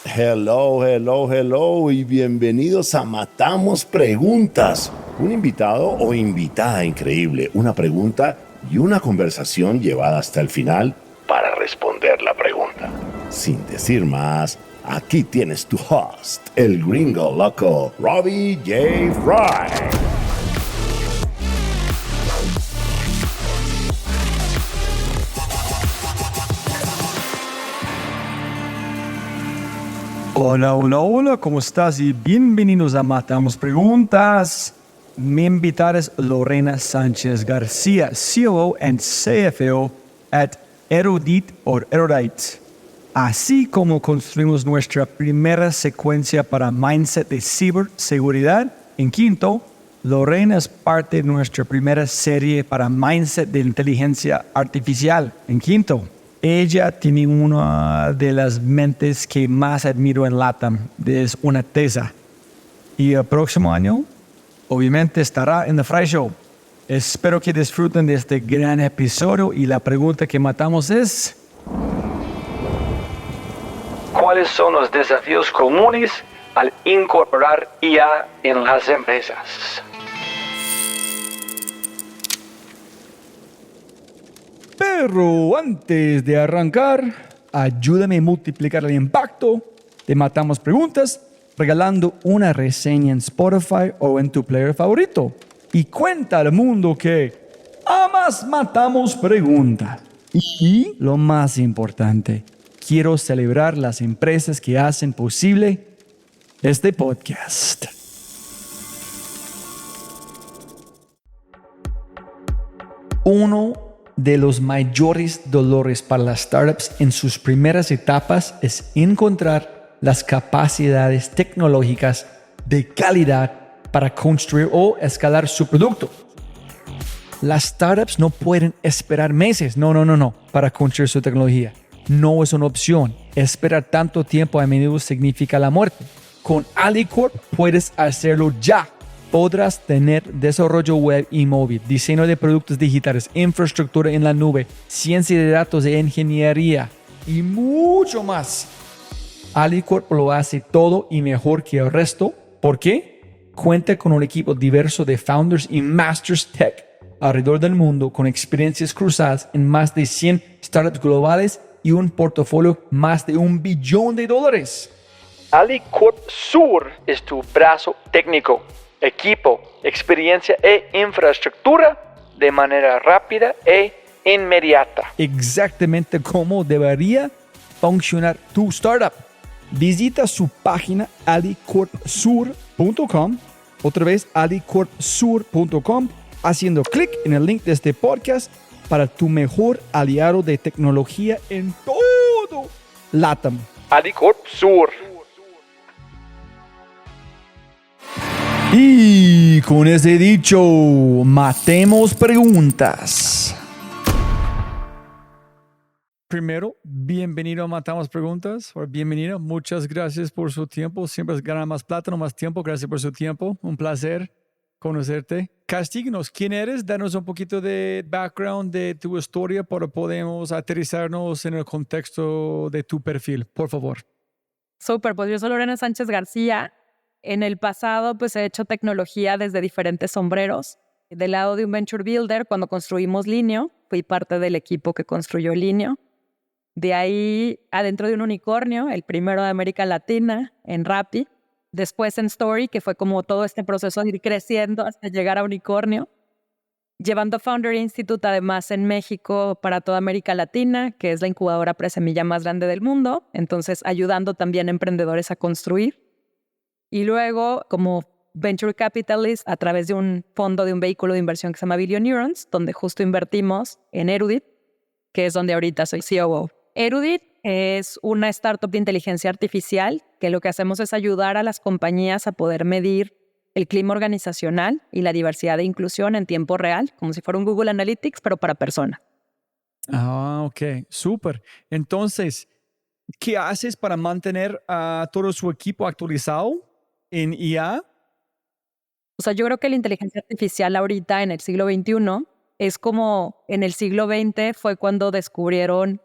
Hello, hello, hello y bienvenidos a Matamos Preguntas. Un invitado o invitada increíble, una pregunta y una conversación llevada hasta el final para responder la pregunta. Sin decir más, aquí tienes tu host, el gringo loco, Robbie J. Fry. Hola, hola, hola, ¿cómo estás? Y bienvenidos a Matamos Preguntas. Mi invitada es Lorena Sánchez García, COO and CFO at Erudit o Erudite. Así como construimos nuestra primera secuencia para Mindset de ciberseguridad en Quinto, Lorena es parte de nuestra primera serie para Mindset de inteligencia artificial en Quinto. Ella tiene una de las mentes que más admiro en LATAM, es una tesa. Y el próximo año, obviamente, estará en The Fry Show. Espero que disfruten de este gran episodio y la pregunta que matamos es... ¿cuáles son los desafíos comunes al incorporar IA en las empresas? Pero antes de arrancar, ayúdame a multiplicar el impacto. Te matamos preguntas regalando una reseña en Spotify o en tu player favorito. Y cuenta al mundo que amas matamos preguntas. Y lo más importante, quiero celebrar las empresas que hacen posible este podcast. Uno de los mayores dolores para las startups en sus primeras etapas es encontrar las capacidades tecnológicas de calidad para construir o escalar su producto. Las startups no pueden esperar meses, no, para construir su tecnología. No es una opción. Esperar tanto tiempo a menudo significa la muerte. Con Alicorp puedes hacerlo ya. Podrás tener desarrollo web y móvil, diseño de productos digitales, infraestructura en la nube, ciencia de datos e ingeniería y mucho más. Alicorp lo hace todo y mejor que el resto. ¿Por qué? Cuenta con un equipo diverso de founders y masters tech alrededor del mundo con experiencias cruzadas en más de 100 startups globales y un portafolio más de $1 billón. Alicorp Sur es tu brazo técnico, equipo, experiencia e infraestructura de manera rápida e inmediata. Exactamente como debería funcionar tu startup. Visita su página alicorpsur.com, otra vez alicorpsur.com, haciendo clic en el link de este podcast para tu mejor aliado de tecnología en todo LATAM. Alicorp Sur. Y con ese dicho, matemos preguntas. Primero, bienvenido a Matamos Preguntas, o bienvenida. Muchas gracias por su tiempo. Siempre es ganar más plata, no más tiempo. Gracias por su tiempo. Un placer conocerte. Castíguenos, ¿quién eres? Danos un poquito de background de tu historia para podamos aterrizarnos en el contexto de tu perfil, por favor. Súper, pues yo soy Lorena Sánchez García. En el pasado, pues he hecho tecnología desde diferentes sombreros. Del lado de un venture builder, cuando construimos Linio, fui parte del equipo que construyó Linio. De ahí, adentro de un unicornio, el primero de América Latina, en Rappi. Después en Story, que fue como todo este proceso de ir creciendo hasta llegar a unicornio. Llevando Founder Institute, además, en México para toda América Latina, que es la incubadora presemilla más grande del mundo. Entonces, ayudando también a emprendedores a construir. Y luego, como Venture Capitalist, a través de un fondo de un vehículo de inversión que se llama Billion Neurons, donde justo invertimos en Erudit, que es donde ahorita soy COO. Erudit es una startup de inteligencia artificial que lo que hacemos es ayudar a las compañías a poder medir el clima organizacional y la diversidad e inclusión en tiempo real, como si fuera un Google Analytics, pero para personas. Ah, ok, súper. Entonces, ¿qué haces para mantener a todo su equipo actualizado en IA? O sea, yo creo que la inteligencia artificial ahorita en el siglo XXI es como en el siglo XX fue cuando descubrieron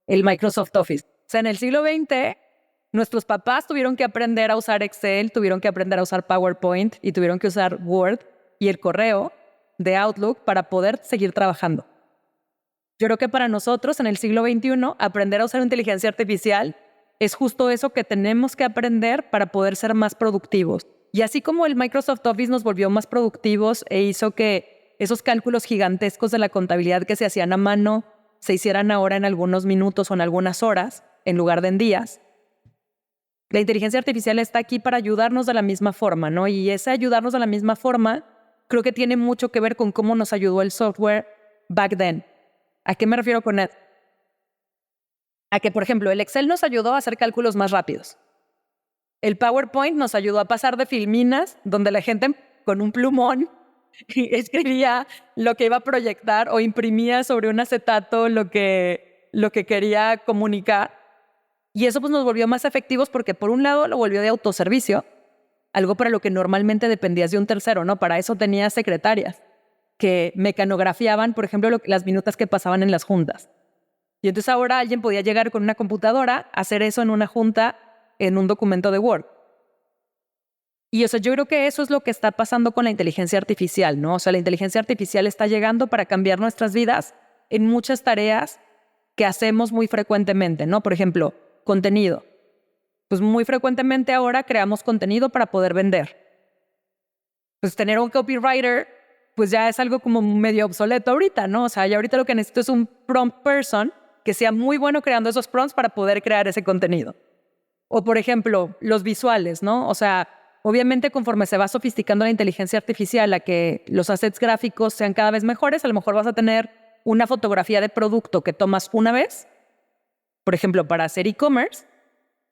el Microsoft Office. O sea, en el siglo XX nuestros papás tuvieron que aprender a usar Excel, tuvieron que aprender a usar PowerPoint y tuvieron que usar Word y el correo de Outlook para poder seguir trabajando. Yo creo que para nosotros en el siglo XXI, aprender a usar inteligencia artificial es justo eso que tenemos que aprender para poder ser más productivos. Y así como el Microsoft Office nos volvió más productivos e hizo que esos cálculos gigantescos de la contabilidad que se hacían a mano se hicieran ahora en algunos minutos o en algunas horas, en lugar de en días, la inteligencia artificial está aquí para ayudarnos de la misma forma, ¿no? Y ese ayudarnos de la misma forma creo que tiene mucho que ver con cómo nos ayudó el software back then. ¿A qué me refiero con eso? A que, por ejemplo, el Excel nos ayudó a hacer cálculos más rápidos. El PowerPoint nos ayudó a pasar de filminas, donde la gente con un plumón escribía lo que iba a proyectar o imprimía sobre un acetato lo que quería comunicar. Y eso pues nos volvió más efectivos porque por un lado lo volvió de autoservicio, algo para lo que normalmente dependías de un tercero, ¿no? Para eso tenías secretarias que mecanografiaban, por ejemplo, las minutas que pasaban en las juntas. Y entonces ahora alguien podía llegar con una computadora, hacer eso en una junta, en un documento de Word. Y o sea, yo creo que eso es lo que está pasando con la inteligencia artificial, ¿no? O sea, la inteligencia artificial está llegando para cambiar nuestras vidas en muchas tareas que hacemos muy frecuentemente, ¿no? Por ejemplo, contenido. Pues muy frecuentemente ahora creamos contenido para poder vender. Pues tener un copywriter, pues ya es algo como medio obsoleto ahorita, ¿no? O sea, ya ahorita lo que necesito es un prompt person que sea muy bueno creando esos prompts para poder crear ese contenido. O, por ejemplo, los visuales, ¿no? O sea, obviamente conforme se va sofisticando la inteligencia artificial a que los assets gráficos sean cada vez mejores, a lo mejor vas a tener una fotografía de producto que tomas una vez, por ejemplo, para hacer e-commerce,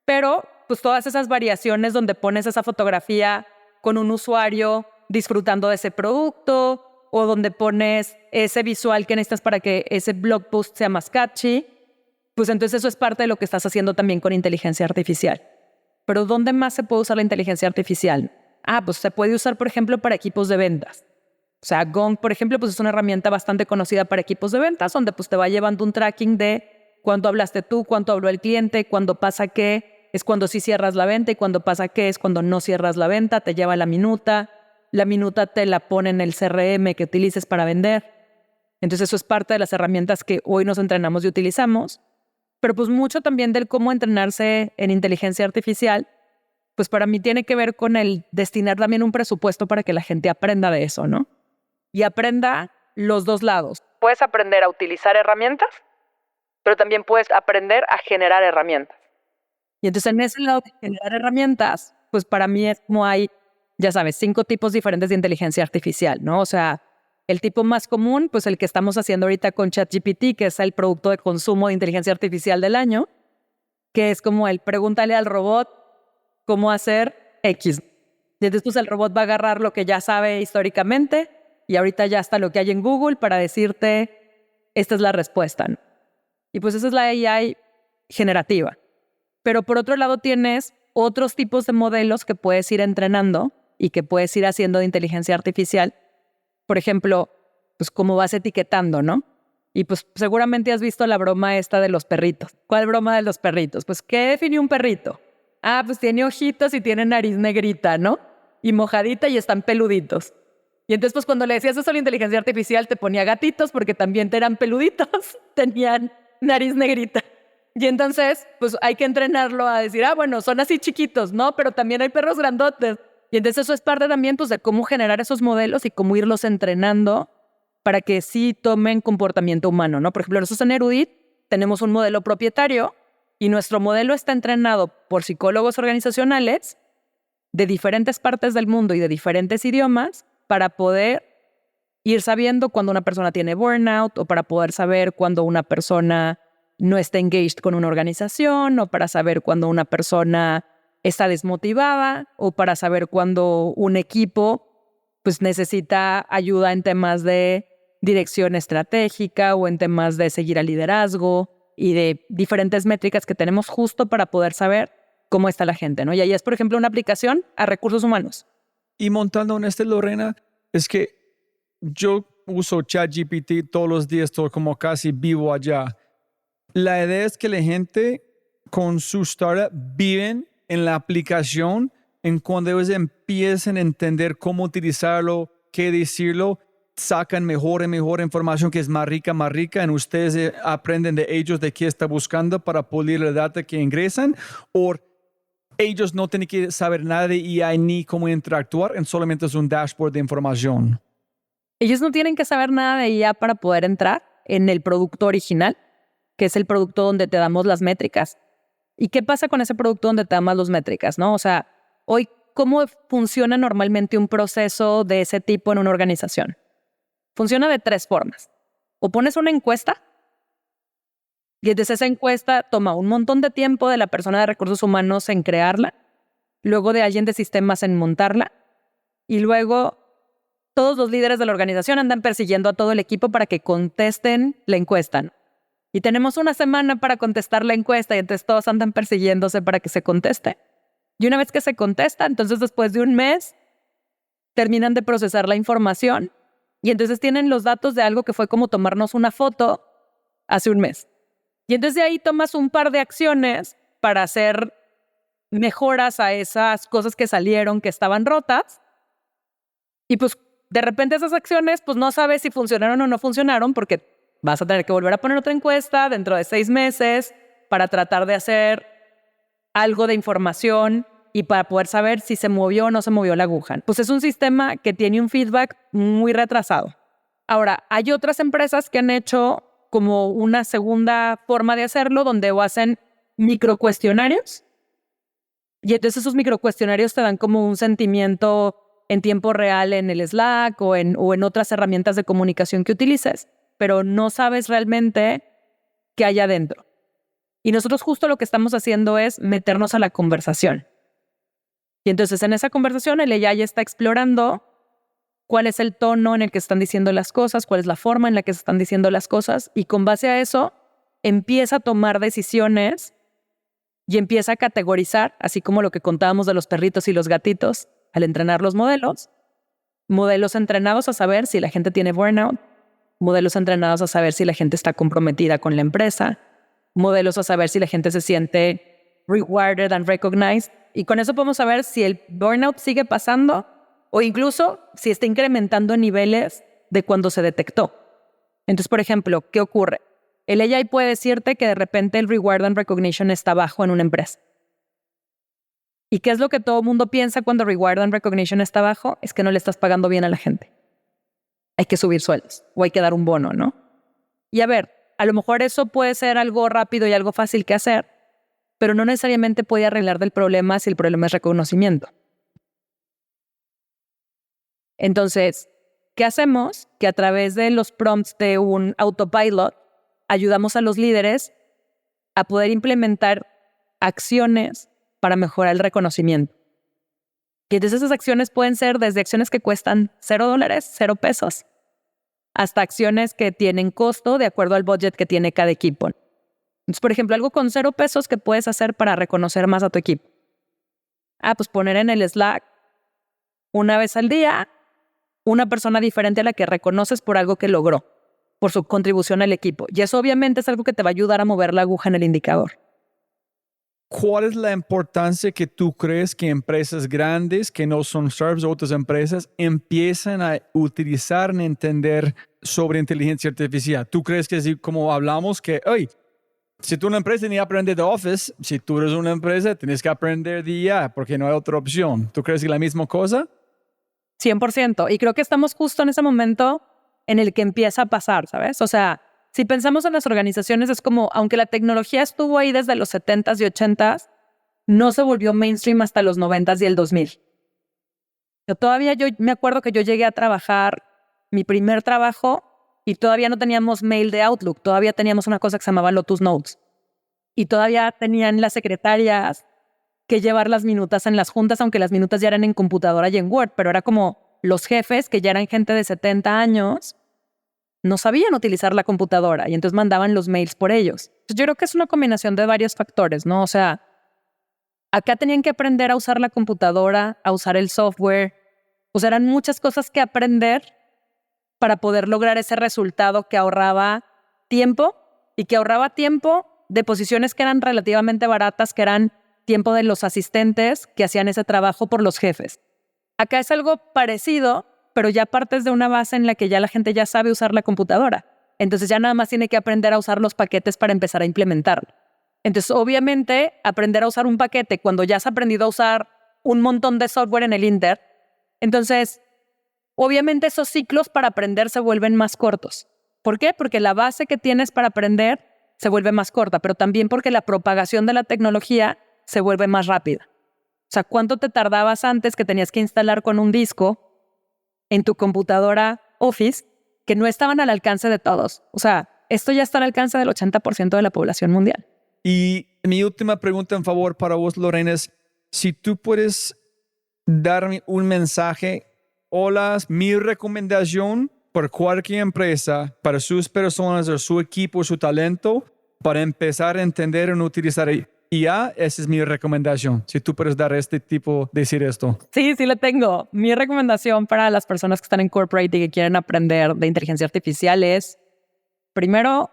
pero pues todas esas variaciones donde pones esa fotografía con un usuario disfrutando de ese producto o donde pones ese visual que necesitas para que ese blog post sea más catchy, pues entonces eso es parte de lo que estás haciendo también con inteligencia artificial. Pero ¿dónde más se puede usar la inteligencia artificial? Pues se puede usar, por ejemplo, para equipos de ventas. O sea, Gong, por ejemplo, pues es una herramienta bastante conocida para equipos de ventas, donde pues te va llevando un tracking de cuánto hablaste tú, cuánto habló el cliente, cuándo pasa qué, es cuando sí cierras la venta y cuando pasa qué es cuando no cierras la venta, te lleva la minuta te la pone en el CRM que utilices para vender. Entonces eso es parte de las herramientas que hoy nos entrenamos y utilizamos. Pero pues mucho también del cómo entrenarse en inteligencia artificial, pues para mí tiene que ver con el destinar también un presupuesto para que la gente aprenda de eso, ¿no? Y aprenda los dos lados. Puedes aprender a utilizar herramientas, pero también puedes aprender a generar herramientas. Y entonces en ese lado de generar herramientas, pues para mí es como hay, ya sabes, 5 tipos diferentes de inteligencia artificial, ¿no? O sea, el tipo más común, pues el que estamos haciendo ahorita con ChatGPT, que es el producto de consumo de inteligencia artificial del año, que es como el pregúntale al robot cómo hacer X. Y entonces pues el robot va a agarrar lo que ya sabe históricamente y ahorita ya está lo que hay en Google para decirte, esta es la respuesta, ¿no? Y pues esa es la AI generativa. Pero por otro lado tienes otros tipos de modelos que puedes ir entrenando y que puedes ir haciendo de inteligencia artificial. Por ejemplo, pues cómo vas etiquetando, ¿no? Y pues seguramente has visto la broma esta de los perritos. ¿Cuál broma de los perritos? Pues, ¿qué define un perrito? Pues tiene ojitos y tiene nariz negrita, ¿no? Y mojadita y están peluditos. Y entonces, pues cuando le decías eso a la inteligencia artificial, te ponía gatitos porque también eran peluditos, tenían nariz negrita. Y entonces, pues hay que entrenarlo a decir, bueno, son así chiquitos, ¿no? Pero también hay perros grandotes. Y entonces eso es parte también pues, de cómo generar esos modelos y cómo irlos entrenando para que sí tomen comportamiento humano, ¿no? Por ejemplo, nosotros en Erudit tenemos un modelo propietario y nuestro modelo está entrenado por psicólogos organizacionales de diferentes partes del mundo y de diferentes idiomas para poder ir sabiendo cuando una persona tiene burnout o para poder saber cuando una persona no está engaged con una organización o para saber cuando una persona está desmotivada o para saber cuando un equipo pues, necesita ayuda en temas de dirección estratégica o en temas de seguir al liderazgo y de diferentes métricas que tenemos justo para poder saber cómo está la gente, ¿no? Y ahí es, por ejemplo, una aplicación a recursos humanos. Y montando en Lorena, es que yo uso ChatGPT todos los días, todo como casi vivo allá. La idea es que la gente con su startup viven en la aplicación, en cuando ellos empiezan a entender cómo utilizarlo, qué decirlo, sacan mejor y mejor información que es más rica, y ustedes aprenden de ellos de qué está buscando para pulir la data que ingresan, o ellos no tienen que saber nada de AI ni cómo interactuar, solamente es un dashboard de información. Ellos no tienen que saber nada de IA para poder entrar en el producto original, que es el producto donde te damos las métricas. ¿Y qué pasa con ese producto donde te damos las métricas, no? O sea, hoy, ¿cómo funciona normalmente un proceso de ese tipo en una organización? Funciona de 3 formas. O pones una encuesta, y entonces esa encuesta toma un montón de tiempo de la persona de recursos humanos en crearla, luego de alguien de sistemas en montarla, y luego todos los líderes de la organización andan persiguiendo a todo el equipo para que contesten la encuesta. Y tenemos una semana para contestar la encuesta y entonces todos andan persiguiéndose para que se conteste. Y una vez que se contesta, entonces después de un mes, terminan de procesar la información y entonces tienen los datos de algo que fue como tomarnos una foto hace un mes. Y entonces de ahí tomas un par de acciones para hacer mejoras a esas cosas que salieron, que estaban rotas. Y pues de repente esas acciones, pues no sabes si funcionaron o no funcionaron porque vas a tener que volver a poner otra encuesta dentro de 6 meses para tratar de hacer algo de información y para poder saber si se movió o no se movió la aguja. Pues es un sistema que tiene un feedback muy retrasado. Ahora, hay otras empresas que han hecho como una segunda forma de hacerlo, donde hacen microcuestionarios. Y entonces esos microcuestionarios te dan como un sentimiento en tiempo real en el Slack o en otras herramientas de comunicación que utilices, pero no sabes realmente qué hay adentro. Y nosotros justo lo que estamos haciendo es meternos a la conversación. Y entonces en esa conversación el AI está explorando cuál es el tono en el que están diciendo las cosas, cuál es la forma en la que se están diciendo las cosas, y con base a eso empieza a tomar decisiones y empieza a categorizar, así como lo que contábamos de los perritos y los gatitos, al entrenar los modelos entrenados a saber si la gente tiene burnout, modelos entrenados a saber si la gente está comprometida con la empresa, modelos a saber si la gente se siente rewarded and recognized, y con eso podemos saber si el burnout sigue pasando o incluso si está incrementando en niveles de cuando se detectó. Entonces, por ejemplo, ¿qué ocurre? El AI puede decirte que de repente el reward and recognition está bajo en una empresa. ¿Y qué es lo que todo el mundo piensa cuando reward and recognition está bajo? Es que no le estás pagando bien a la gente. Hay que subir sueldos o hay que dar un bono, ¿no? Y a ver, a lo mejor eso puede ser algo rápido y algo fácil que hacer, pero no necesariamente puede arreglar del problema si el problema es reconocimiento. Entonces, ¿qué hacemos? Que a través de los prompts de un autopilot ayudamos a los líderes a poder implementar acciones para mejorar el reconocimiento. Y entonces esas acciones pueden ser desde acciones que cuestan $0, 0 pesos, hasta acciones que tienen costo de acuerdo al budget que tiene cada equipo. Entonces, por ejemplo, algo con 0 pesos que puedes hacer para reconocer más a tu equipo. Pues poner en el Slack una vez al día una persona diferente a la que reconoces por algo que logró, por su contribución al equipo. Y eso obviamente es algo que te va a ayudar a mover la aguja en el indicador. ¿Cuál es la importancia que tú crees que empresas grandes, que no son startups o otras empresas, empiezan a utilizar y entender sobre inteligencia artificial? ¿Tú crees que así como hablamos que, si tú una empresa ni aprende de Office, si tú eres una empresa tienes que aprender de IA porque no hay otra opción? ¿Tú crees que es la misma cosa? 100%. Y creo que estamos justo en ese momento en el que empieza a pasar, ¿sabes? O sea, si pensamos en las organizaciones, es como, aunque la tecnología estuvo ahí desde los 70s y 80s, no se volvió mainstream hasta los 90s y el 2000. Yo me acuerdo que yo llegué a trabajar mi primer trabajo y todavía no teníamos mail de Outlook, todavía teníamos una cosa que se llamaba Lotus Notes. Y todavía tenían las secretarias que llevar las minutas en las juntas, aunque las minutas ya eran en computadora y en Word, pero era como los jefes, que ya eran gente de 70 años, no sabían utilizar la computadora y entonces mandaban los mails por ellos. Entonces, yo creo que es una combinación de varios factores, ¿no? O sea, acá tenían que aprender a usar la computadora, a usar el software. O sea, eran muchas cosas que aprender para poder lograr ese resultado que ahorraba tiempo y que ahorraba tiempo de posiciones que eran relativamente baratas, que eran tiempo de los asistentes que hacían ese trabajo por los jefes. Acá es algo parecido, pero ya partes de una base en la que ya la gente ya sabe usar la computadora. Entonces ya nada más tiene que aprender a usar los paquetes para empezar a implementarlo. Entonces, obviamente, aprender a usar un paquete cuando ya has aprendido a usar un montón de software en el Inter, entonces, obviamente esos ciclos para aprender se vuelven más cortos. ¿Por qué? Porque la base que tienes para aprender se vuelve más corta, pero también porque la propagación de la tecnología se vuelve más rápida. O sea, ¿cuánto te tardabas antes que tenías que instalar con un disco en tu computadora Office que no estaban al alcance de todos? O sea, esto ya está al alcance del 80% de la población mundial. Y mi última pregunta en favor para vos, Lorena, es si tú puedes darme un mensaje. Hola, mi recomendación por cualquier empresa, para sus personas o su equipo, su talento, para empezar a entender y utilizar IA, esa es mi recomendación. Si tú puedes dar decir esto. Sí, sí le tengo. Mi recomendación para las personas que están en corporate y que quieren aprender de inteligencia artificial es, primero,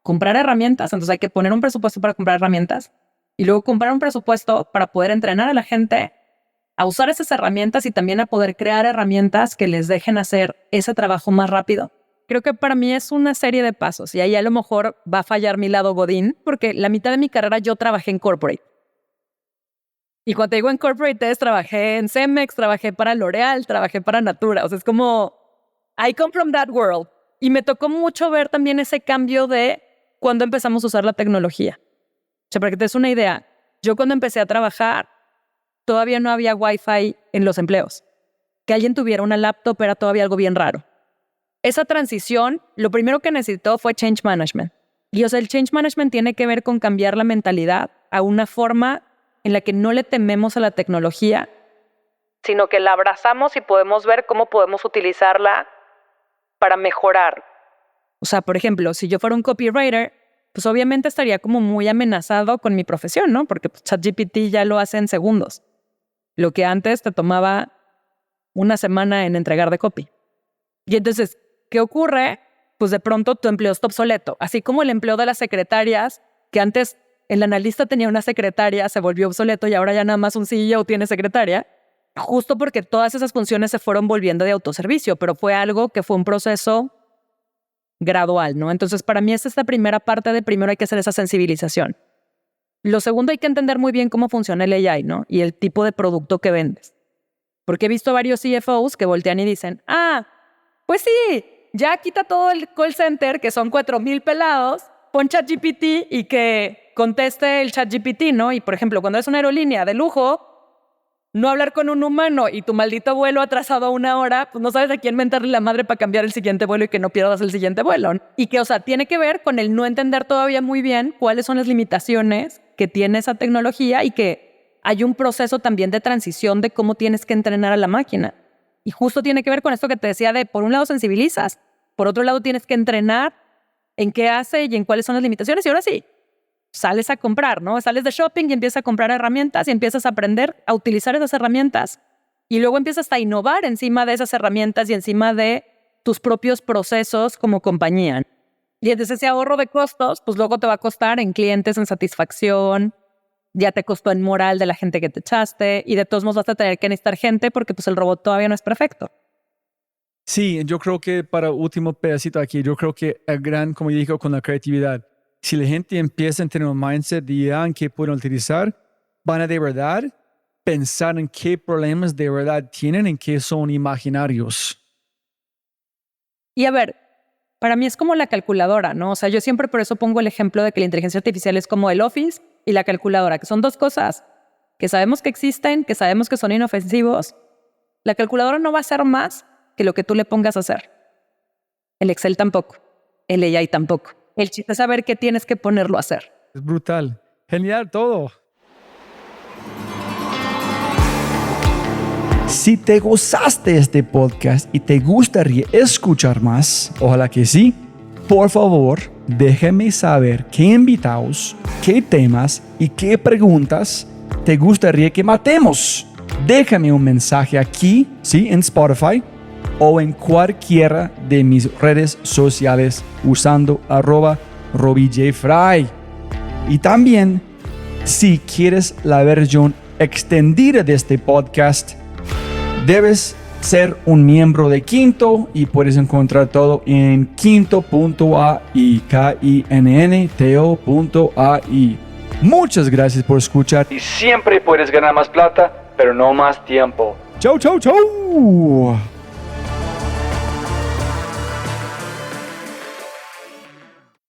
comprar herramientas. Entonces hay que poner un presupuesto para comprar herramientas y luego comprar un presupuesto para poder entrenar a la gente a usar esas herramientas y también a poder crear herramientas que les dejen hacer ese trabajo más rápido. Creo que para mí es una serie de pasos y ahí a lo mejor va a fallar mi lado godín porque la mitad de mi carrera yo trabajé en corporate. Y cuando te digo en corporate trabajé en Cemex, trabajé para L'Oreal, trabajé para Natura. O sea, es como, I come from that world. Y me tocó mucho ver también ese cambio de cuando empezamos a usar la tecnología. O sea, para que te des una idea, yo cuando empecé a trabajar, todavía no había Wi-Fi en los empleos. Que alguien tuviera una laptop era todavía algo bien raro. Esa transición, lo primero que necesitó fue change management. Y o sea, el change management tiene que ver con cambiar la mentalidad a una forma en la que no le tememos a la tecnología, sino que la abrazamos y podemos ver cómo podemos utilizarla para mejorar. O sea, por ejemplo, si yo fuera un copywriter, pues obviamente estaría como muy amenazado con mi profesión, ¿no? Porque pues, ChatGPT ya lo hace en segundos. Lo que antes te tomaba una semana en entregar de copy. Y entonces, ¿qué ocurre? Pues de pronto tu empleo está obsoleto. Así como el empleo de las secretarias, que antes el analista tenía una secretaria, se volvió obsoleto y ahora ya nada más un CEO tiene secretaria, justo porque todas esas funciones se fueron volviendo de autoservicio, pero fue algo que fue un proceso gradual, ¿no? Entonces, para mí es esta primera parte de primero hay que hacer esa sensibilización. Lo segundo, hay que entender muy bien cómo funciona el AI, ¿no? Y el tipo de producto que vendes. Porque he visto varios CFOs que voltean y dicen, pues sí, ya quita todo el call center, que son 4,000 pelados, pon ChatGPT y que conteste el ChatGPT, ¿no? Y, por ejemplo, cuando es una aerolínea de lujo, no hablar con un humano y tu maldito vuelo atrasado 1 hora, pues no sabes a quién mentarle la madre para cambiar el siguiente vuelo y que no pierdas el siguiente vuelo, ¿no? Y que, o sea, tiene que ver con el no entender todavía muy bien cuáles son las limitaciones que tiene esa tecnología y que hay un proceso también de transición de cómo tienes que entrenar a la máquina. Y justo tiene que ver con esto que te decía de, por un lado, sensibilizas, por otro lado, tienes que entrenar en qué hace y en cuáles son las limitaciones. Y ahora sí, sales a comprar, ¿no? Sales de shopping y empiezas a comprar herramientas y empiezas a aprender a utilizar esas herramientas. Y luego empiezas a innovar encima de esas herramientas y encima de tus propios procesos como compañía. Y entonces ese ahorro de costos, pues luego te va a costar en clientes, en satisfacción, ya te costó en moral de la gente que te echaste y de todos modos vas a tener que necesitar gente porque pues el robot todavía no es perfecto. Sí, yo creo que para último pedacito aquí, yo creo que el gran, como dije, con la creatividad, si la gente empieza a tener un mindset de idea en qué pueden utilizar, van a de verdad pensar en qué problemas de verdad tienen, en qué son imaginarios. Y a ver, para mí es como la calculadora, ¿no? O sea, yo siempre por eso pongo el ejemplo de que la inteligencia artificial es como el Office y la calculadora, que son dos cosas que sabemos que existen, que sabemos que son inofensivos. La calculadora no va a hacer más que lo que tú le pongas a hacer. El Excel tampoco, el AI tampoco. El chiste es saber qué tienes que ponerlo a hacer. Es brutal. Genial todo. Si te gozaste de este podcast y te gustaría escuchar más, ojalá que sí, por favor, déjame saber qué invitados, qué temas y qué preguntas te gustaría que matemos. Déjame un mensaje aquí, sí, en Spotify o en cualquiera de mis redes sociales usando @RobbieJFry. Y también, si quieres la versión extendida de este podcast, debes ser un miembro de Quinto y puedes encontrar todo en quinto.ai, kinnto.ai. Muchas gracias por escuchar y siempre puedes ganar más plata, pero no más tiempo. Chau, chau, chau.